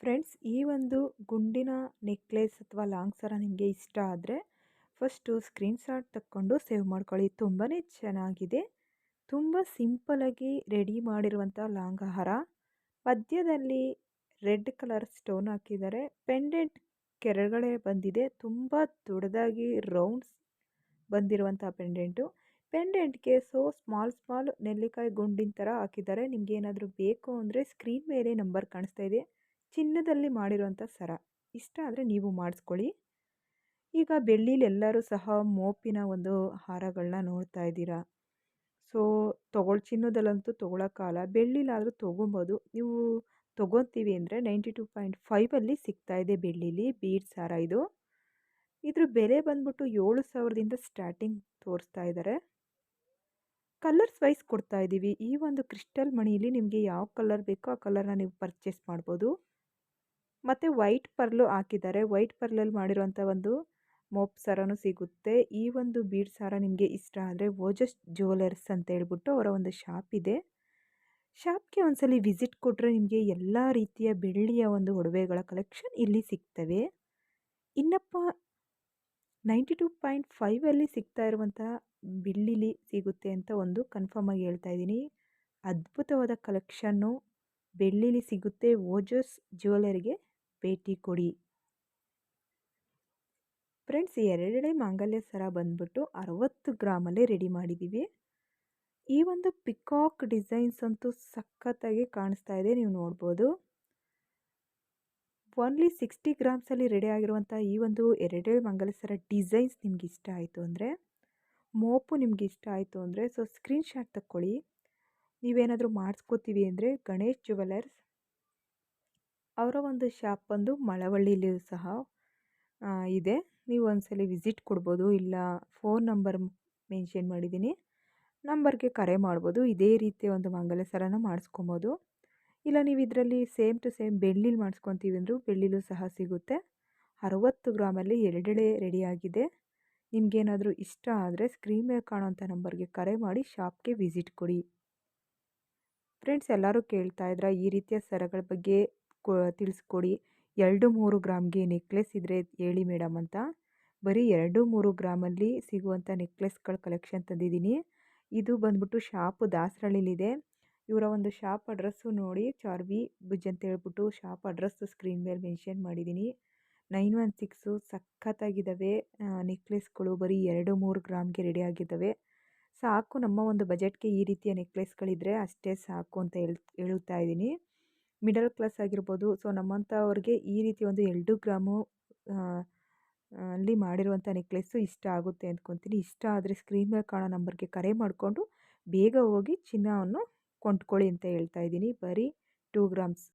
Friends, ಈ ಒಂದು ಗುಂಡಿನ ನೆಕ್ಲೆಸ್ ಅಥವಾ ಲಾಂಗ್ ಸರ ನಿಮಗೆ ಇಷ್ಟ ಆದರೆ ಫಸ್ಟು ಸ್ಕ್ರೀನ್‌ಶಾಟ್ ತಕ್ಕೊಂಡು ಸೇವ್ ಮಾಡ್ಕೊಳ್ಳಿ. ತುಂಬಾ ಚೆನ್ನಾಗಿದೆ. ತುಂಬ ಸಿಂಪಲಾಗಿ ರೆಡಿ ಮಾಡಿರುವಂಥ ಲಾಂಗ್ ಹಾರ. ಮಧ್ಯದಲ್ಲಿ ರೆಡ್ ಕಲರ್ ಸ್ಟೋನ್ ಹಾಕಿದ್ದಾರೆ. ಪೆಂಡೆಂಟ್ ಕೆಳಗಡೆ ಬಂದಿದೆ. ತುಂಬ ದೊಡ್ಡದಾಗಿ ರೌಂಡ್ಸ್ ಬಂದಿರುವಂಥ ಪೆಂಡೆಂಟು. ಪೆಂಡೆಂಟ್‌ಗೆ ಸ್ಮಾಲ್ ಸ್ಮಾಲ್ ನೆಲ್ಲಿಕಾಯಿ ಗುಂಡಿನ ಥರ ಹಾಕಿದ್ದಾರೆ. ನಿಮ್ಗೆ ಏನಾದರೂ ಬೇಕು ಅಂದರೆ ಸ್ಕ್ರೀನ್ ಮೇಲೆ ನಂಬರ್ ಕಾಣಿಸ್ತಾ ಇದೆ. ಚಿನ್ನದಲ್ಲಿ ಮಾಡಿರುವಂಥ ಸರ. ಇಷ್ಟ ಆದರೆ ನೀವು ಮಾಡಿಸ್ಕೊಳ್ಳಿ. ಈಗ ಬೆಳ್ಳಿಲಿ ಎಲ್ಲರೂ ಸಹ ಮೋಪಿನ ಒಂದು ಹಾರಗಳನ್ನ ನೋಡ್ತಾ ಇದ್ದೀರಾ. ಸೊ ಚಿನ್ನದಲ್ಲಂತೂ ತೊಗೊಳಕ್ಕಾಗಲ್ಲ. ಬೆಳ್ಳಿಲಾದರೂ ತೊಗೊಬೋದು. ನೀವು ತೊಗೊತೀವಿ ಅಂದರೆ 92.5 ಸಿಗ್ತಾ ಇದೆ ಬೆಳ್ಳಿಲಿ ಬೀಡ್ಸ್ ಹಾರ ಇದು. ಇದ್ರ ಬೆಲೆ ಬಂದ್ಬಿಟ್ಟು 7,000ದಿಂದ ಸ್ಟಾರ್ಟಿಂಗ್ ತೋರಿಸ್ತಾ ಇದ್ದಾರೆ. ಕಲರ್ಸ್ ವೈಸ್ ಕೊಡ್ತಾ ಇದ್ದೀವಿ. ಈ ಒಂದು ಕ್ರಿಸ್ಟಲ್ ಮಣಿಲಿ ನಿಮಗೆ ಯಾವ ಕಲರ್ ಬೇಕೋ ಆ ಕಲರ್ನ ನೀವು ಪರ್ಚೇಸ್ ಮಾಡ್ಬೋದು. ಮತ್ತು ವೈಟ್ ಪರ್ಲು ಹಾಕಿದ್ದಾರೆ. ವೈಟ್ ಪರ್ಲಲ್ಲಿ ಮಾಡಿರುವಂಥ ಒಂದು ಮೋಪ್ ಸರನೂ ಸಿಗುತ್ತೆ. ಈ ಒಂದು ಬೀಡ್ಸ್ ಹಾರ ನಿಮಗೆ ಇಷ್ಟ ಆದರೆ ಓಜಸ್ ಜ್ಯುವೆಲರ್ಸ್ ಅಂತ ಹೇಳ್ಬಿಟ್ಟು ಅವರ ಒಂದು ಶಾಪ್ ಇದೆ. ಶಾಪ್ಗೆ ಒಂದ್ಸಲಿ ವಿಸಿಟ್ ಕೊಟ್ಟರೆ ನಿಮಗೆ ಎಲ್ಲ ರೀತಿಯ ಬೆಳ್ಳಿಯ ಒಂದು ಒಡವೆಗಳ ಕಲೆಕ್ಷನ್ ಇಲ್ಲಿ ಸಿಗ್ತವೆ. ಇನ್ನಪ್ಪ 92.5 ಸಿಗ್ತಾ ಇರುವಂಥ ಬೆಳ್ಳಿಲಿ ಸಿಗುತ್ತೆ ಅಂತ ಒಂದು ಕನ್ಫರ್ಮ್ ಆಗಿ ಹೇಳ್ತಾ ಇದ್ದೀನಿ. ಅದ್ಭುತವಾದ ಕಲೆಕ್ಷನ್ನು ಬೆಳ್ಳಿಲಿ ಸಿಗುತ್ತೆ. ಓಜಸ್ ಜ್ಯುವೆಲರಿಗೆ ಭೇಟಿ ಕೊಡಿ. ಫ್ರೆಂಡ್ಸ್, ಎರಡೆಳೆ ಮಾಂಗಲ್ಯ ಸರ ಬಂದ್ಬಿಟ್ಟು 60 ಗ್ರಾಮಲ್ಲೇ ರೆಡಿ ಮಾಡಿದ್ದೀವಿ. ಈ ಒಂದು ಪಿಕಾಕ್ ಡಿಸೈನ್ಸ್ ಅಂತೂ ಸಖತ್ತಾಗಿ ಕಾಣಿಸ್ತಾ ಇದೆ, ನೀವು ನೋಡ್ಬೋದು. ಓನ್ಲಿ 60 ಗ್ರಾಮ್ಸಲ್ಲಿ ರೆಡಿ ಆಗಿರುವಂಥ ಈ ಒಂದು ಎರಡೆಳೆ ಮಾಂಗಲ್ಯ ಸರ ಡಿಸೈನ್ಸ್ ನಿಮ್ಗೆ ಇಷ್ಟ ಆಯಿತು ಅಂದರೆ, ಮೋಪು ನಿಮ್ಗೆ ಇಷ್ಟ ಆಯಿತು ಅಂದರೆ ಸ್ಕ್ರೀನ್ಶಾಟ್ ತಕ್ಕೊಳ್ಳಿ. ನೀವೇನಾದರೂ ಮಾಡಿಸ್ಕೋತೀವಿ ಅಂದರೆ ಗಣೇಶ್ ಜ್ಯುವೆಲರ್ಸ್ ಅವರ ಒಂದು ಶಾಪ್ ಬಂದು ಮಳವಳ್ಳಿಲಿಯೂ ಸಹ ಇದೆ. ನೀವು ಒಂದ್ಸಲಿ ವಿಸಿಟ್ ಕೊಡ್ಬೋದು. ಇಲ್ಲ ಫೋನ್ ನಂಬರ್ ಮೆನ್ಷನ್ ಮಾಡಿದ್ದೀನಿ, ನಂಬರ್ಗೆ ಕರೆ ಮಾಡ್ಬೋದು. ಇದೇ ರೀತಿಯ ಒಂದು ಮಾಂಗಲ್ಯ ಸರನ ಮಾಡಿಸ್ಕೊಬೋದು. ಇಲ್ಲ ನೀವು ಇದರಲ್ಲಿ ಸೇಮ್ ಟು ಸೇಮ್ ಬೆಳ್ಳಿಲಿ ಮಾಡಿಸ್ಕೊತೀವಿ ಅಂದರೂ ಬೆಳ್ಳಿಲೂ ಸಹ ಸಿಗುತ್ತೆ. 60 ಗ್ರಾಮಲ್ಲಿ ಎರಡೆಳೆ ರೆಡಿಯಾಗಿದೆ. ನಿಮಗೇನಾದರೂ ಇಷ್ಟ ಆದರೆ ಸ್ಕ್ರೀನ್ ಮೇಲೆ ಕಾಣೋಂಥ ನಂಬರ್ಗೆ ಕರೆ ಮಾಡಿ ಶಾಪ್ಗೆ ವಿಸಿಟ್ ಕೊಡಿ. ಫ್ರೆಂಡ್ಸ್, ಎಲ್ಲರೂ ಕೇಳ್ತಾ ಇದ್ರ ಈ ರೀತಿಯ ಸರಗಳ ಬಗ್ಗೆ ತಿಳಿಸ್ಕೊಡಿ. 2-3 ಗ್ರಾಮ್ಗೆ ನೆಕ್ಲೆಸ್ ಇದ್ದರೆ ಹೇಳಿ ಮೇಡಮ್ ಅಂತ. ಬರೀ 2-3 ಗ್ರಾಮಲ್ಲಿ ಸಿಗುವಂಥ ನೆಕ್ಲೆಸ್ಗಳ ಕಲೆಕ್ಷನ್ ತಂದಿದ್ದೀನಿ. ಇದು ಬಂದ್ಬಿಟ್ಟು ಶಾಪು ದಾಸರಳ್ಳಿಲಿದೆ. ಇವರ ಒಂದು ಶಾಪ್ ಅಡ್ರೆಸ್ಸು ನೋಡಿ, ಚಾರ್ವಿ ಬುಜ್ ಅಂತ ಹೇಳ್ಬಿಟ್ಟು ಶಾಪ್ ಅಡ್ರೆಸ್ಸು ಸ್ಕ್ರೀನ್ ಮೇಲೆ ಮೆನ್ಷನ್ ಮಾಡಿದ್ದೀನಿ. 916 ಸಖತ್ತಾಗಿದ್ದಾವೆ ನೆಕ್ಲೆಸ್ಗಳು. ಬರೀ 2-3 ಗ್ರಾಮ್ಗೆ ರೆಡಿ ಆಗಿದ್ದಾವೆ. ಸಾಕು, ನಮ್ಮ ಒಂದು ಬಜೆಟ್ಗೆ ಈ ರೀತಿಯ ನೆಕ್ಲೆಸ್ಗಳಿದ್ರೆ ಅಷ್ಟೇ ಸಾಕು ಅಂತ ಹೇಳ್ತಾ ಇದ್ದೀನಿ. ಮಿಡಲ್ ಕ್ಲಾಸ್ ಆಗಿರ್ಬೋದು. ಸೊ ನಮ್ಮಂಥವ್ರಿಗೆ ಈ ರೀತಿ ಒಂದು 2 ಗ್ರಾಮು ಅಲ್ಲಿ ಮಾಡಿರುವಂಥ ನೆಕ್ಲೆಸ್ಸು ಇಷ್ಟ ಆಗುತ್ತೆ ಅಂದ್ಕೊತೀನಿ. ಇಷ್ಟ ಆದರೆ ಸ್ಕ್ರೀನ್ ಮೇಲೆ ಕಾಣೋ ನಂಬರ್ಗೆ ಕರೆ ಮಾಡಿಕೊಂಡು ಬೇಗ ಹೋಗಿ ಚಿನ್ನವನ್ನು ಕೊಂಡ್ಕೊಳ್ಳಿ ಅಂತ ಹೇಳ್ತಾ ಇದ್ದೀನಿ. ಬರೀ 2 ಗ್ರಾಮ್ಸ್